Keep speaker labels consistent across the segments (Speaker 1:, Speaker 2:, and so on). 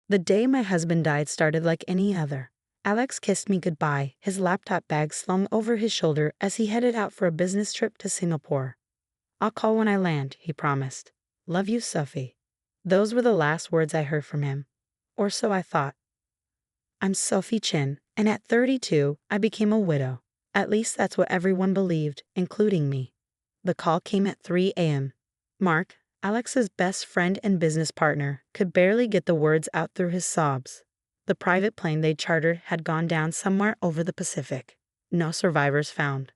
Speaker 1: The day my husband died started like any other. Alex kissed me goodbye, his laptop bag slung over his shoulder as he headed out for a business trip to Singapore. "I'll call when I land," he promised. "Love you, Sophie." Those were the last words I heard from him. Or so I thought. I'm Sophie Chen, and at 32, I became a widow. At least that's what everyone believed, including me. The call came at 3 a.m. Mark, Alex's best friend and business partner, could barely get the words out through his sobs. The private plane they'd chartered had gone down somewhere over the Pacific. No survivors found.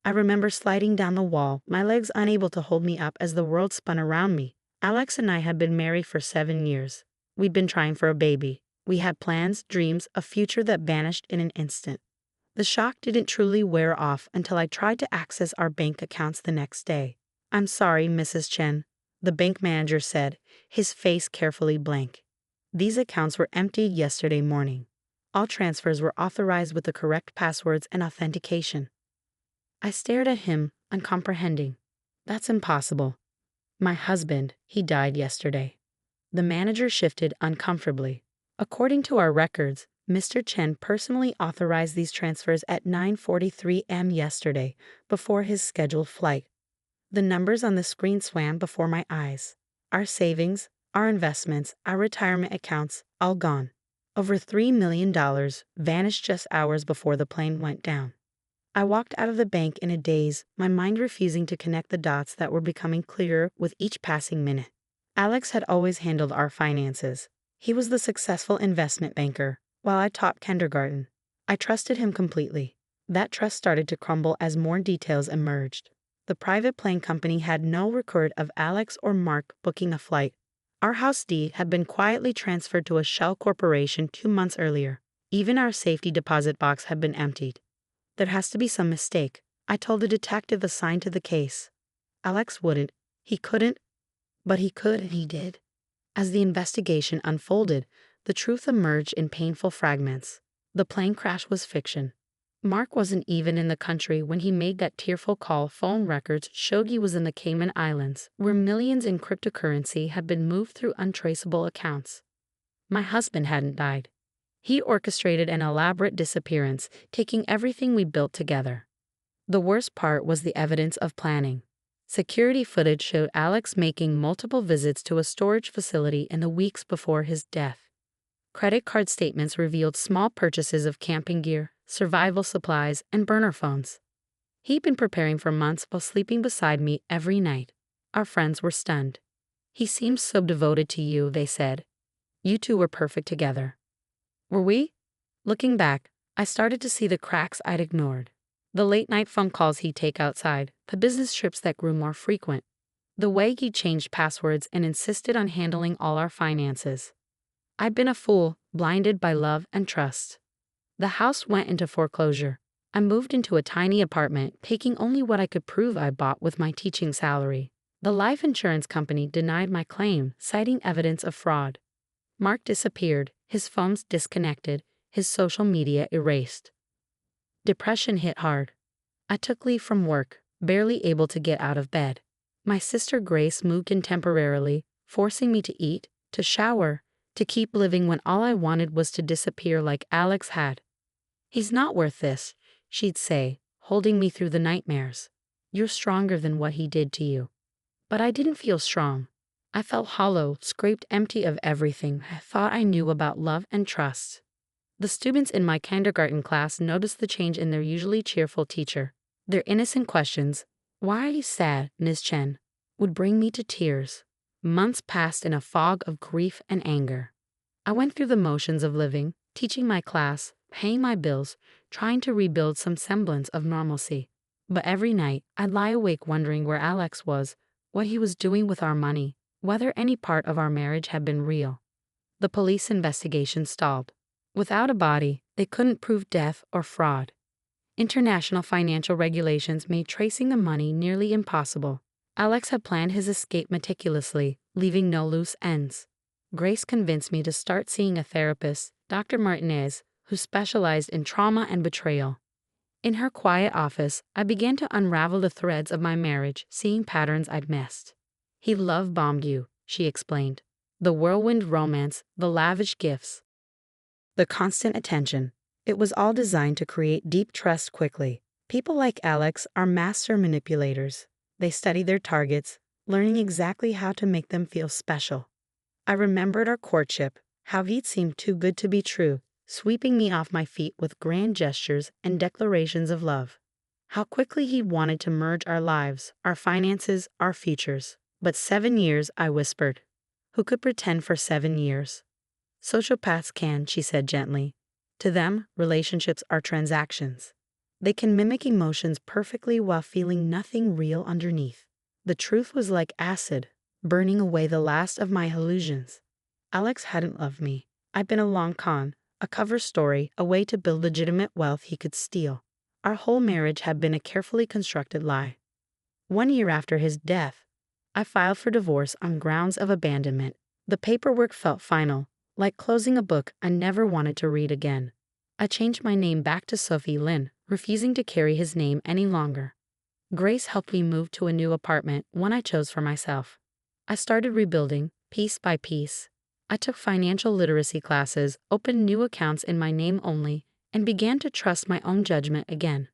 Speaker 1: I remember sliding down the wall, my legs unable to hold me up as the world spun around me. Alex and I had been married for 7 years. We'd been trying for a baby. We had plans, dreams, a future that vanished in an instant. The shock didn't truly wear off until I tried to access our bank accounts the next day. "I'm sorry, Mrs. Chen," the bank manager said, his face carefully blank. "These accounts were emptied yesterday morning. All transfers were authorized with the correct passwords and authentication." I stared at him, uncomprehending. "That's impossible. My husband, he died yesterday." The manager shifted uncomfortably. "According to our records, Mr. Chen personally authorized these transfers at 9:43 a.m. yesterday, before his scheduled flight." The numbers on the screen swam before my eyes. Our savings, our investments, our retirement accounts, all gone. Over $3 million vanished just hours before the plane went down. I walked out of the bank in a daze, my mind refusing to connect the dots that were becoming clearer with each passing minute. Alex had always handled our finances. He was the successful investment banker, while I taught kindergarten. I trusted him completely. That trust started to crumble as more details emerged. The private plane company had no record of Alex or Mark booking a flight. Our house deed had been quietly transferred to a shell corporation 2 months earlier. Even our safety deposit box had been emptied. "There has to be some mistake," I told the detective assigned to the case. Alex wouldn't. He couldn't. But he could, and he did. As the investigation unfolded, the truth emerged in painful fragments. The plane crash was fiction. Mark wasn't even in the country when he made that tearful call. Phone records showed he was in the Cayman Islands, where millions in cryptocurrency had been moved through untraceable accounts. My husband hadn't died. He orchestrated an elaborate disappearance, taking everything we built together. The worst part was the evidence of planning. Security footage showed Alex making multiple visits to a storage facility in the weeks before his death. Credit card statements revealed small purchases of camping gear, survival supplies, and burner phones. He'd been preparing for months while sleeping beside me every night. Our friends were stunned. "He seems so devoted to you," they said. "You two were perfect together." Were we? Looking back, I started to see the cracks I'd ignored. The late-night phone calls he'd take outside, the business trips that grew more frequent, the way he changed passwords and insisted on handling all our finances. I'd been a fool, blinded by love and trust. The house went into foreclosure. I moved into a tiny apartment, taking only what I could prove I bought with my teaching salary. The life insurance company denied my claim, citing evidence of fraud. Mark disappeared, his phones disconnected, his social media erased. Depression hit hard. I took leave from work, barely able to get out of bed. My sister Grace moved in temporarily, forcing me to eat, to shower, to keep living when all I wanted was to disappear like Alex had. "He's not worth this," she'd say, holding me through the nightmares. "You're stronger than what he did to you." But I didn't feel strong. I felt hollow, scraped empty of everything I thought I knew about love and trust. The students in my kindergarten class noticed the change in their usually cheerful teacher. Their innocent questions, "Why are you sad, Ms. Chen?" would bring me to tears. Months passed in a fog of grief and anger. I went through the motions of living, teaching my class, paying my bills, trying to rebuild some semblance of normalcy. But every night, I'd lie awake wondering where Alex was, what he was doing with our money, whether any part of our marriage had been real. The police investigation stalled. Without a body, they couldn't prove death or fraud. International financial regulations made tracing the money nearly impossible. Alex had planned his escape meticulously, leaving no loose ends. Grace convinced me to start seeing a therapist, Dr. Martinez, who specialized in trauma and betrayal. In her quiet office, I began to unravel the threads of my marriage, seeing patterns I'd missed. "He love-bombed you," she explained. The whirlwind romance, the lavish gifts, the constant attention. It was all designed to create deep trust quickly. People like Alex are master manipulators. They study their targets, learning exactly how to make them feel special. I remembered our courtship, how he'd seemed too good to be true, sweeping me off my feet with grand gestures and declarations of love. How quickly he wanted to merge our lives, our finances, our futures. But 7 years, I whispered. Who could pretend for 7 years? Sociopaths can, she said gently. To them, relationships are transactions. They can mimic emotions perfectly while feeling nothing real underneath. The truth was like acid, burning away the last of my illusions. Alex hadn't loved me. I'd been a long con, a cover story, a way to build legitimate wealth he could steal. Our whole marriage had been a carefully constructed lie. 1 year after his death, I filed for divorce on grounds of abandonment. The paperwork felt final, like closing a book I never wanted to read again. I changed my name back to Sophie Lin, refusing to carry his name any longer. Grace helped me move to a new apartment, one I chose for myself. I started rebuilding, piece by piece. I took financial literacy classes, opened new accounts in my name only, and began to trust my own judgment again.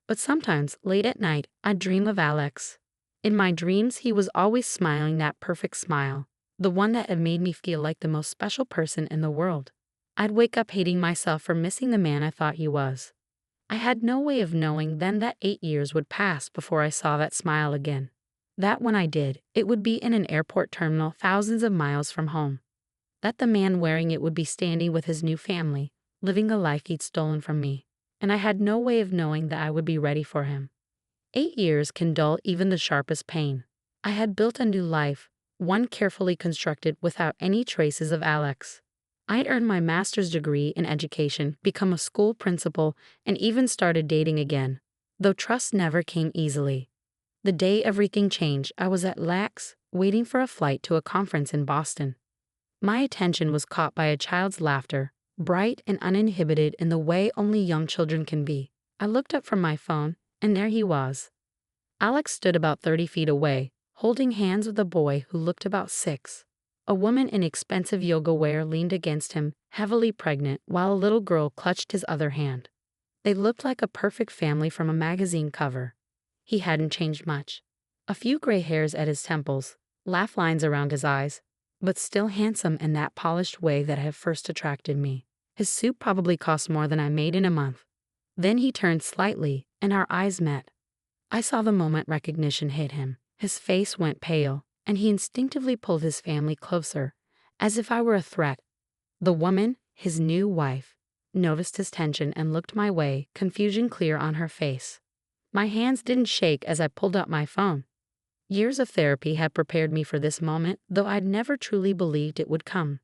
Speaker 1: But sometimes, late at night, I'd dream of Alex. In my dreams, he was always smiling that perfect smile, the one that had made me feel like the most special person in the world. I'd wake up hating myself for missing the man I thought he was. I had no way of knowing then that 8 years would pass before I saw that smile again. That when I did, it would be in an airport terminal thousands of miles from home. That the man wearing it would be standing with his new family, living a life he'd stolen from me. And I had no way of knowing that I would be ready for him. 8 years can dull even the sharpest pain. I had built a new life, one carefully constructed without any traces of Alex. I'd earned my master's degree in education, become a school principal, and even started dating again, though trust never came easily. The day everything changed, I was at LAX, waiting for a flight to a conference in Boston. My attention was caught by a child's laughter, bright and uninhibited in the way only young children can be. I looked up from my phone, and there he was. Alex stood about 30 feet away, holding hands with a boy who looked about 6. A woman in expensive yoga wear leaned against him, heavily pregnant, while a little girl clutched his other hand. They looked like a perfect family from a magazine cover. He hadn't changed much. A few gray hairs at his temples, laugh lines around his eyes, but still handsome in that polished way that had first attracted me. His suit probably cost more than I made in a month. Then he turned slightly, and our eyes met. I saw the moment recognition hit him. His face went pale, and he instinctively pulled his family closer, as if I were a threat. The woman, his new wife, noticed his tension and looked my way, confusion clear on her face. My hands didn't shake as I pulled out my phone. Years of therapy had prepared me for this moment, though I'd never truly believed it would come.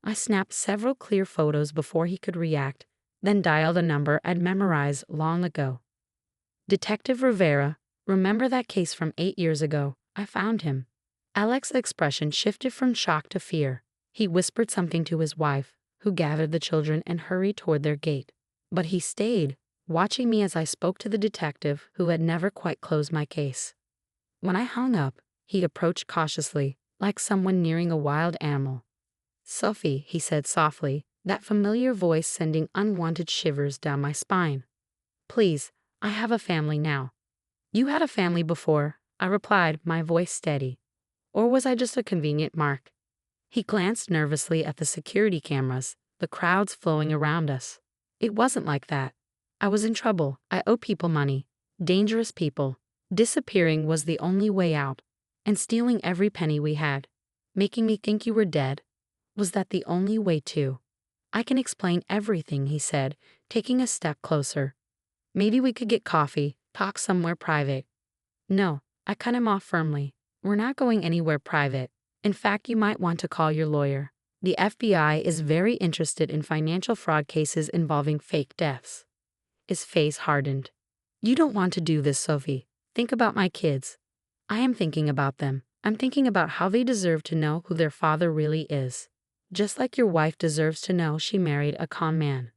Speaker 1: I snapped several clear photos before he could react, then dialed a number I'd memorized long ago. Detective Rivera, remember that case from 8 years ago? I found him. Alex's expression shifted from shock to fear. He whispered something to his wife, who gathered the children and hurried toward their gate. But he stayed, watching me as I spoke to the detective who had never quite closed my case. When I hung up, he approached cautiously, like someone nearing a wild animal. "Sophie," he said softly, that familiar voice sending unwanted shivers down my spine. "Please, I have a family now." "You had a family before," I replied, my voice steady. "Or was I just a convenient mark?" He glanced nervously at the security cameras, the crowds flowing around us. "It wasn't like that. I was in trouble. I owe people money. Dangerous people. Disappearing was the only way out. And stealing every penny we had. Making me think you were dead. Was that the only way too?" "I can explain everything," he said, taking a step closer. "Maybe we could get coffee, talk somewhere private." "No," I cut him off firmly. "We're not going anywhere private. In fact, you might want to call your lawyer. The FBI is very interested in financial fraud cases involving fake deaths." His face hardened. "You don't want to do this, Sophie. Think about my kids." "I am thinking about them. I'm thinking about how they deserve to know who their father really is. Just like your wife deserves to know she married a con man."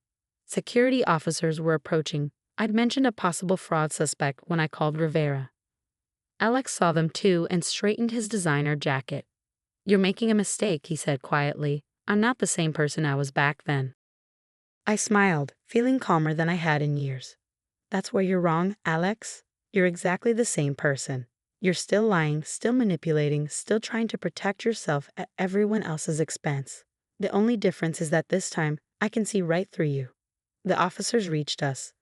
Speaker 1: Security officers were approaching. I'd mentioned a possible fraud suspect when I called Rivera. Alex saw them too and straightened his designer jacket. "You're making a mistake," he said quietly. "I'm not the same person I was back then." I smiled, feeling calmer than I had in years. "That's where you're wrong, Alex. You're exactly the same person. You're still lying, still manipulating, still trying to protect yourself at everyone else's expense. The only difference is that this time, I can see right through you." The officers reached us.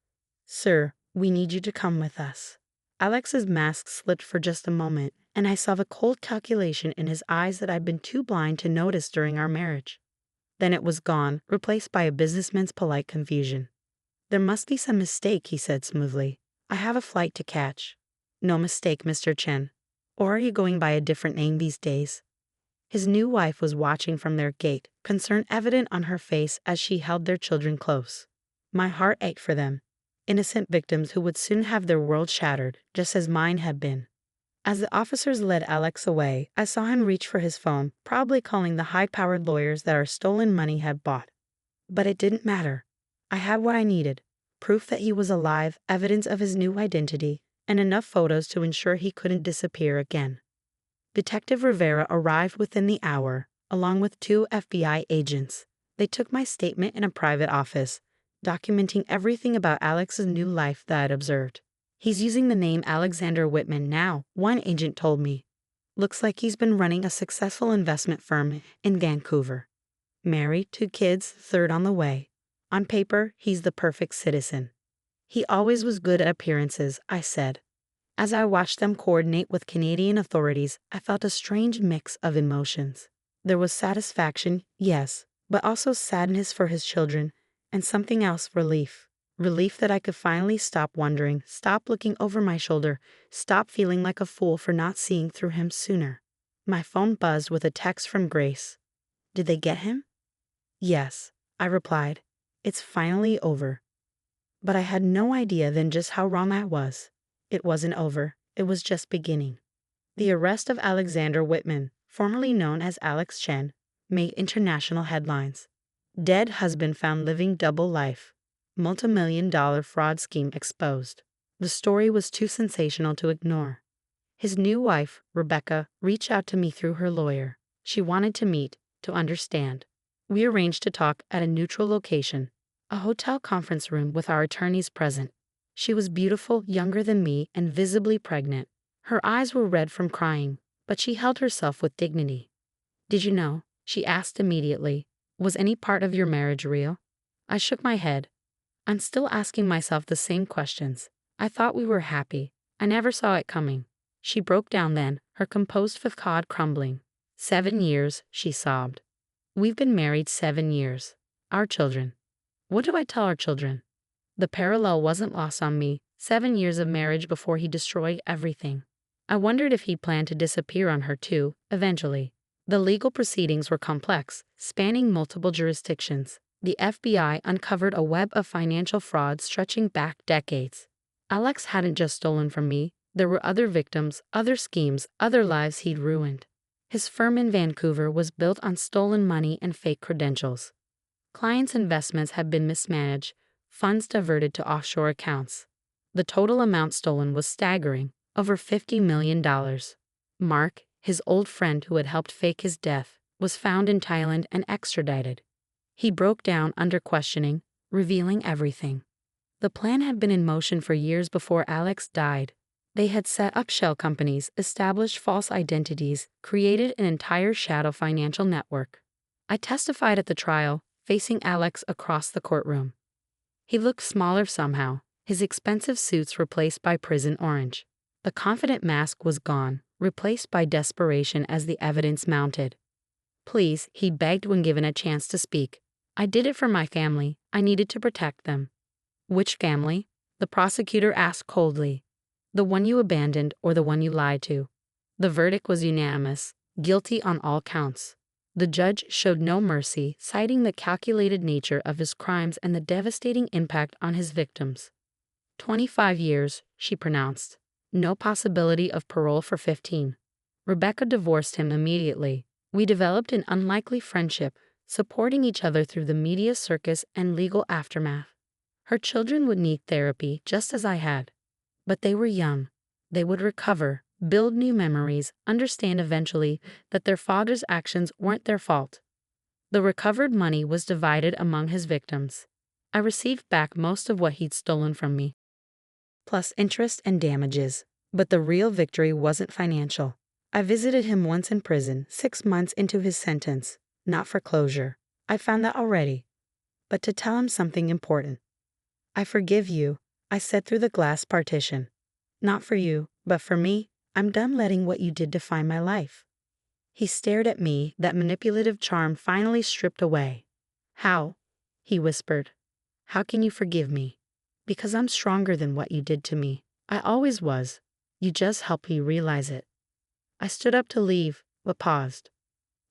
Speaker 1: "Sir, we need you to come with us." Alex's mask slipped for just a moment, and I saw the cold calculation in his eyes that I'd been too blind to notice during our marriage. Then it was gone, replaced by a businessman's polite confusion. "There must be some mistake," he said smoothly. "I have a flight to catch." "No mistake, Mr. Chen. Or are you going by a different name these days?" His new wife was watching from their gate, concern evident on her face as she held their children close. My heart ached for them, innocent victims who would soon have their world shattered, just as mine had been. As the officers led Alex away, I saw him reach for his phone, probably calling the high-powered lawyers that our stolen money had bought. But it didn't matter. I had what I needed: proof that he was alive, evidence of his new identity, and enough photos to ensure he couldn't disappear again. Detective Rivera arrived within the hour, along with 2 FBI agents. They took my statement in a private office, documenting everything about Alex's new life that I'd observed. "He's using the name Alexander Whitman now," one agent told me. "Looks like he's been running a successful investment firm in Vancouver. Married, 2 kids, third on the way. On paper, he's the perfect citizen." "He always was good at appearances," I said. As I watched them coordinate with Canadian authorities, I felt a strange mix of emotions. There was satisfaction, yes, but also sadness for his children, and something else: relief. Relief that I could finally stop wondering, stop looking over my shoulder, stop feeling like a fool for not seeing through him sooner. My phone buzzed with a text from Grace. "Did they get him?" "Yes," I replied. "It's finally over." But I had no idea then just how wrong I was. It wasn't over. It was just beginning. The arrest of Alexander Whitman, formerly known as Alex Chen, made international headlines. Dead husband found living double life. Multi-million-dollar fraud scheme exposed. The story was too sensational to ignore. His new wife, Rebecca, reached out to me through her lawyer. She wanted to meet, to understand. We arranged to talk at a neutral location, a hotel conference room with our attorneys present. She was beautiful, younger than me, and visibly pregnant. Her eyes were red from crying, but she held herself with dignity. "Did you know?" she asked immediately. "Was any part of your marriage real?" I shook my head. I'm still asking myself the same questions. I thought we were happy. I never saw it coming. She broke down then, her composed facade crumbling. 7 years, she sobbed. "We've been married 7 years. Our children." What do I tell our children? The parallel wasn't lost on me. 7 years of marriage before he destroyed everything. I wondered if he planned to disappear on her too, eventually. The legal proceedings were complex, spanning multiple jurisdictions. The FBI uncovered a web of financial fraud stretching back decades. Alex hadn't just stolen from me. There were other victims, other schemes, other lives he'd ruined. His firm in Vancouver was built on stolen money and fake credentials. Clients' investments had been mismanaged, funds diverted to offshore accounts. The total amount stolen was staggering, over $50 million. Mark, his old friend who had helped fake his death, was found in Thailand and extradited. He broke down under questioning, revealing everything. The plan had been in motion for years before Alex died. They had set up shell companies, established false identities, created an entire shadow financial network. I testified at the trial, facing Alex across the courtroom. He looked smaller somehow, his expensive suits replaced by prison orange. The confident mask was gone, replaced by desperation as the evidence mounted. "Please," he begged when given a chance to speak. "I did it for my family. I needed to protect them." "Which family?" the prosecutor asked coldly. "The one you abandoned or the one you lied to?" The verdict was unanimous, guilty on all counts. The judge showed no mercy, citing the calculated nature of his crimes and the devastating impact on his victims. 25 years, she pronounced. No possibility of parole for 15. Rebecca divorced him immediately. We developed an unlikely friendship, supporting each other through the media circus and legal aftermath. Her children would need therapy just as I had. But they were young. They would recover. build new memories, understand eventually that their father's actions weren't their fault. The recovered money was divided among his victims. I received back most of what he'd stolen from me, plus interest and damages. But the real victory wasn't financial. I visited him once in prison, 6 months into his sentence. Not for closure. I found that already. But to tell him something important. I forgive you, I said through the glass partition. Not for you, but for me. I'm done letting what you did define my life. He stared at me, that manipulative charm finally stripped away. How? He whispered. How can you forgive me? Because I'm stronger than what you did to me. I always was. You just helped me realize it. I stood up to leave, but paused.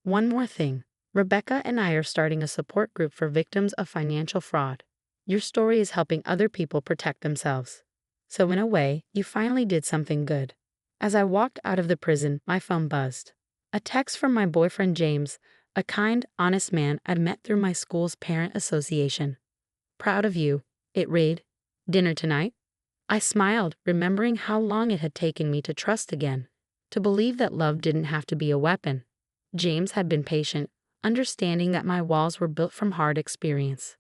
Speaker 1: One more thing. Rebecca and I are starting a support group for victims of financial fraud. Your story is helping other people protect themselves. So in a way, you finally did something good. As I walked out of the prison, my phone buzzed. A text from my boyfriend James, a kind, honest man I'd met through my school's parent association. Proud of you, it read. Dinner tonight? I smiled, remembering how long it had taken me to trust again, to believe that love didn't have to be a weapon. James had been patient, understanding that my walls were built from hard experience.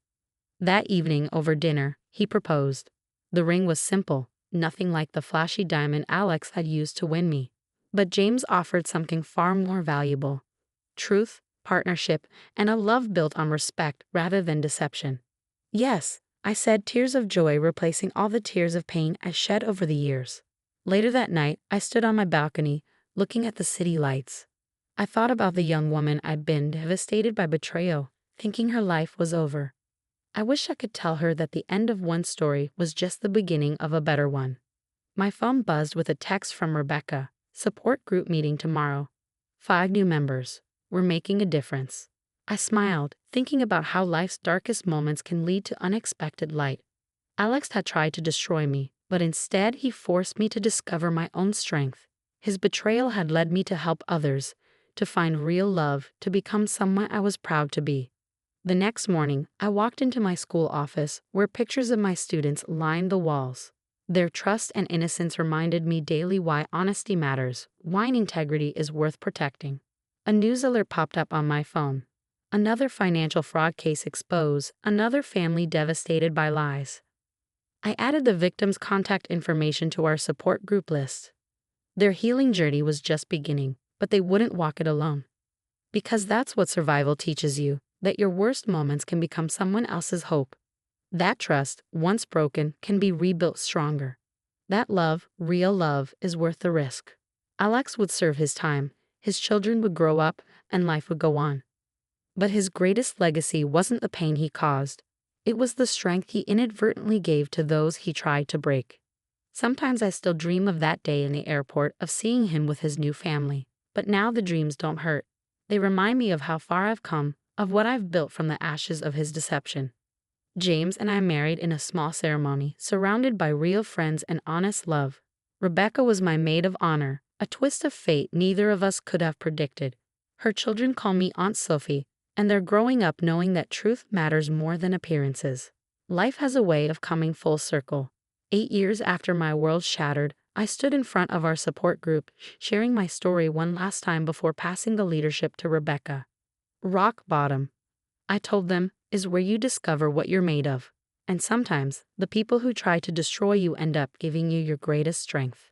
Speaker 1: That evening over dinner, he proposed. The ring was simple, nothing like the flashy diamond Alex had used to win me. But James offered something far more valuable. Truth, partnership, and a love built on respect rather than deception. Yes, I said, tears of joy replacing all the tears of pain I shed over the years. Later that night, I stood on my balcony, looking at the city lights. I thought about the young woman I'd been devastated by betrayal, thinking her life was over. I wish I could tell her that the end of one story was just the beginning of a better one. My phone buzzed with a text from Rebecca. Support group meeting tomorrow. 5 new members. We're making a difference. I smiled, thinking about how life's darkest moments can lead to unexpected light. Alex had tried to destroy me, but instead he forced me to discover my own strength. His betrayal had led me to help others, to find real love, to become someone I was proud to be. The next morning, I walked into my school office, where pictures of my students lined the walls. Their trust and innocence reminded me daily why honesty matters, why integrity is worth protecting. A news alert popped up on my phone. Another financial fraud case exposed, another family devastated by lies. I added the victim's contact information to our support group list. Their healing journey was just beginning, but they wouldn't walk it alone. Because that's what survival teaches you, that your worst moments can become someone else's hope. That trust, once broken, can be rebuilt stronger. That love, real love, is worth the risk. Alex would serve his time, his children would grow up, and life would go on. But his greatest legacy wasn't the pain he caused. It was the strength he inadvertently gave to those he tried to break. Sometimes I still dream of that day in the airport, of seeing him with his new family. But now the dreams don't hurt. They remind me of how far I've come, of what I've built from the ashes of his deception. James and I married in a small ceremony, surrounded by real friends and honest love. Rebecca was my maid of honor, a twist of fate neither of us could have predicted. Her children call me Aunt Sophie, and they're growing up knowing that truth matters more than appearances. Life has a way of coming full circle. 8 years after my world shattered, I stood in front of our support group, sharing my story one last time before passing the leadership to Rebecca. Rock bottom, I told them, is where you discover what you're made of. And sometimes, the people who try to destroy you end up giving you your greatest strength.